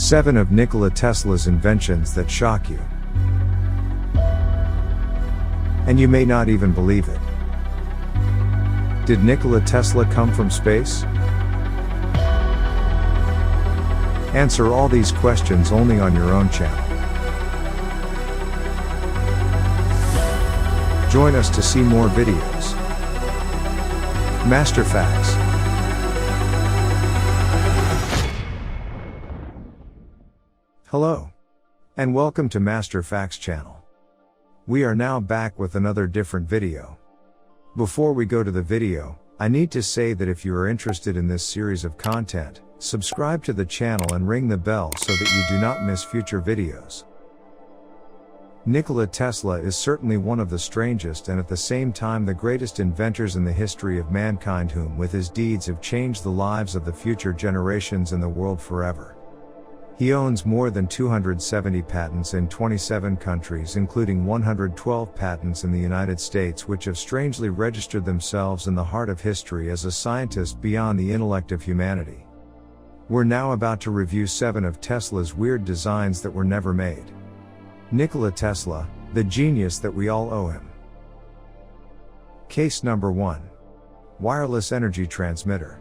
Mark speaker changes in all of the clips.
Speaker 1: 7 of Nikola Tesla's inventions that shock you. And you may not even believe it. Did Nikola Tesla come from space? Answer all these questions only on your own channel. Join us to see more videos. Master Facts. Hello, and welcome to Master Facts channel. We are now back with another different video. Before we go to the video, I need to say that if you are interested in this series of content, subscribe to the channel and ring the bell so that you do not miss future videos. Nikola Tesla is certainly one of the strangest and at the same time the greatest inventors in the history of mankind, whom with his deeds have changed the lives of the future generations and the world forever. He owns more than 270 patents in 27 countries, including 112 patents in the United States, which have strangely registered themselves in the heart of history as a scientist beyond the intellect of humanity. We're now about to review 7 of Tesla's weird designs that were never made. Nikola Tesla, the genius that we all owe him. Case number 1. Wireless energy transmitter.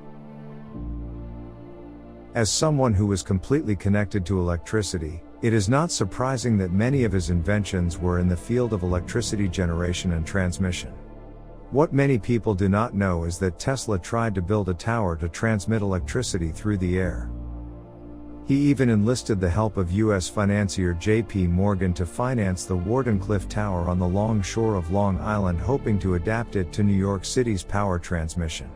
Speaker 1: As someone who was completely connected to electricity, it is not surprising that many of his inventions were in the field of electricity generation and transmission. What many people do not know is that Tesla tried to build a tower to transmit electricity through the air. He even enlisted the help of U.S. financier J.P. Morgan to finance the Wardenclyffe Tower on the long shore of Long Island, hoping to adapt it to New York City's power transmission.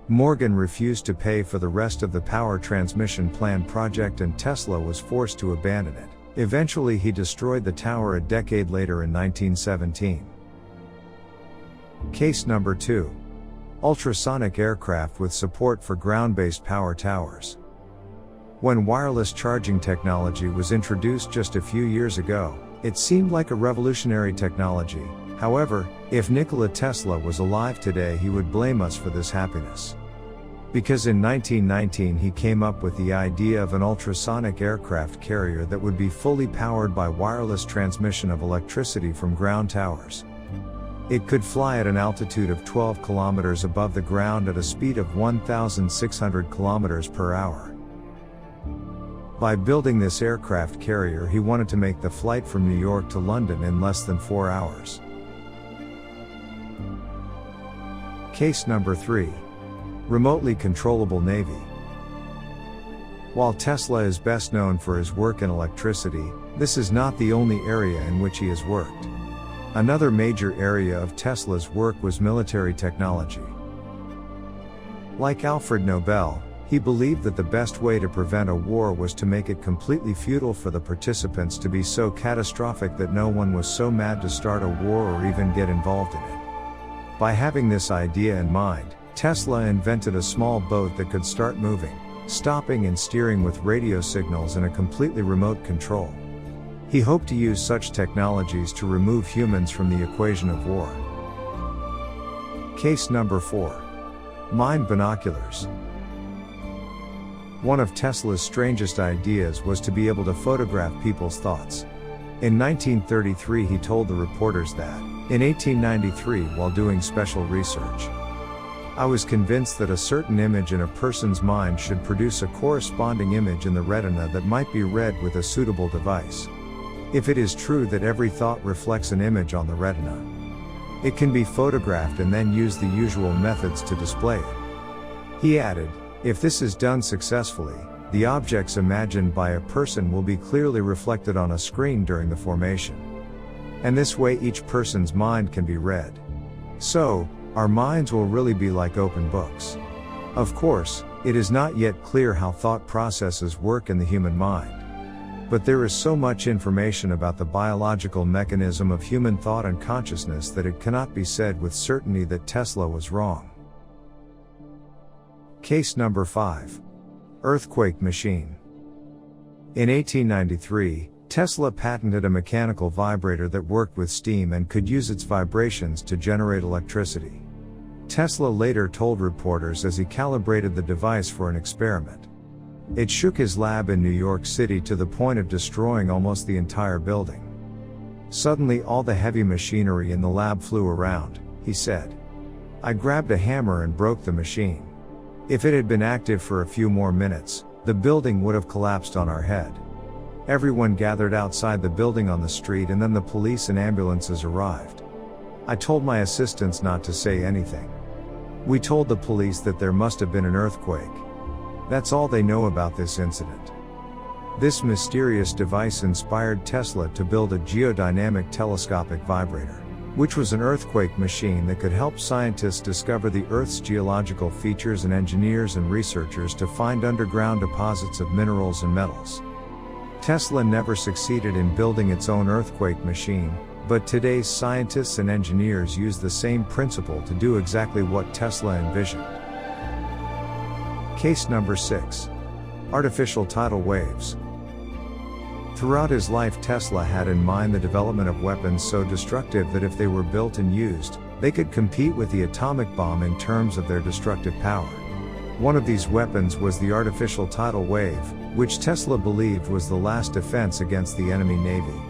Speaker 1: Morgan refused to pay for the rest of the power transmission plan project and Tesla was forced to abandon it. Eventually he destroyed the tower a decade later in 1917. Case number 2. Ultrasonic aircraft with support for ground-based power towers. When wireless charging technology was introduced just a few years ago, it seemed like a revolutionary technology. However, if Nikola Tesla was alive today, he would blame us for this happiness. Because in 1919 he came up with the idea of an ultrasonic aircraft carrier that would be fully powered by wireless transmission of electricity from ground towers. It could fly at an altitude of 12 kilometers above the ground at a speed of 1,600 kilometers per hour. By building this aircraft carrier, he wanted to make the flight from New York to London in less than 4 hours. Case number 3. Remotely controllable Navy. While Tesla is best known for his work in electricity, this is not the only area in which he has worked. Another major area of Tesla's work was military technology. Like Alfred Nobel, he believed that the best way to prevent a war was to make it completely futile for the participants, to be so catastrophic that no one was so mad to start a war or even get involved in it. By having this idea in mind, Tesla invented a small boat that could start moving, stopping and steering with radio signals and a completely remote control. He hoped to use such technologies to remove humans from the equation of war. Case number 4. Mind binoculars. One of Tesla's strangest ideas was to be able to photograph people's thoughts. In 1933 he told the reporters that, in 1893 while doing special research, I was convinced that a certain image in a person's mind should produce a corresponding image in the retina that might be read with a suitable device. If it is true that every thought reflects an image on the retina, it can be photographed and then use the usual methods to display it. He added, if this is done successfully, the objects imagined by a person will be clearly reflected on a screen during the formation. And this way each person's mind can be read. So, our minds will really be like open books. Of course, it is not yet clear how thought processes work in the human mind. But there is so much information about the biological mechanism of human thought and consciousness that it cannot be said with certainty that Tesla was wrong. Case number 5. Earthquake machine. In 1893, Tesla patented a mechanical vibrator that worked with steam and could use its vibrations to generate electricity. Tesla later told reporters as he calibrated the device for an experiment, It shook his lab in New York City to the point of destroying almost the entire building. Suddenly all the heavy machinery in the lab flew around, he said. I grabbed a hammer and broke the machine. If it had been active for a few more minutes, the building would have collapsed on our head. Everyone gathered outside the building on the street and then the police and ambulances arrived. I told my assistants not to say anything. We told the police that there must have been an earthquake. That's all they know about this incident. This mysterious device inspired Tesla to build a geodynamic telescopic vibrator, which was an earthquake machine that could help scientists discover the Earth's geological features and engineers and researchers to find underground deposits of minerals and metals. Tesla never succeeded in building its own earthquake machine, but today's scientists and engineers use the same principle to do exactly what Tesla envisioned. Case number 6. Artificial tidal waves. Throughout his life, Tesla had in mind the development of weapons so destructive that if they were built and used, they could compete with the atomic bomb in terms of their destructive power. One of these weapons was the artificial tidal wave, which Tesla believed was the last defense against the enemy navy.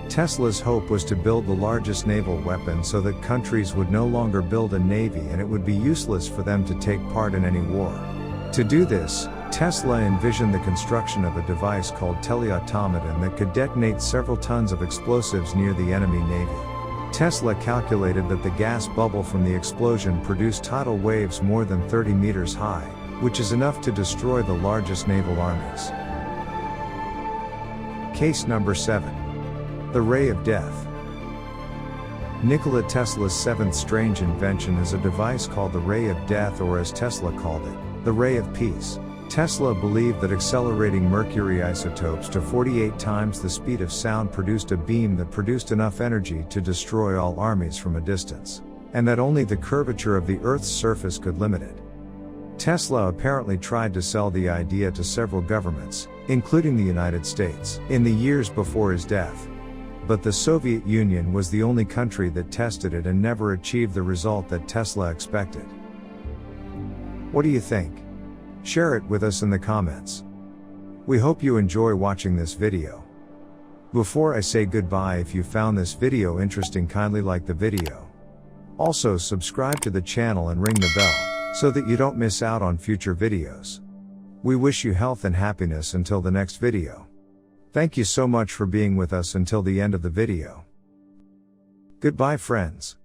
Speaker 1: Tesla's hope was to build the largest naval weapon so that countries would no longer build a navy and it would be useless for them to take part in any war. To do this, Tesla envisioned the construction of a device called teleautomaton that could detonate several tons of explosives near the enemy navy. Tesla calculated that the gas bubble from the explosion produced tidal waves more than 30 meters high, which is enough to destroy the largest naval armies. Case number 7. The Ray of Death. Nikola Tesla's seventh strange invention is a device called the Ray of Death, or as Tesla called it, the Ray of Peace. Tesla believed that accelerating mercury isotopes to 48 times the speed of sound produced a beam that produced enough energy to destroy all armies from a distance, and that only the curvature of the Earth's surface could limit it. Tesla apparently tried to sell the idea to several governments, including the United States, in the years before his death. But the Soviet Union was the only country that tested it and never achieved the result that Tesla expected. What do you think? Share it with us in the comments. We hope you enjoy watching this video. Before I say goodbye, if you found this video interesting, kindly like the video. Also subscribe to the channel and ring the bell, so that you don't miss out on future videos. We wish you health and happiness until the next video. Thank you so much for being with us until the end of the video. Goodbye, friends.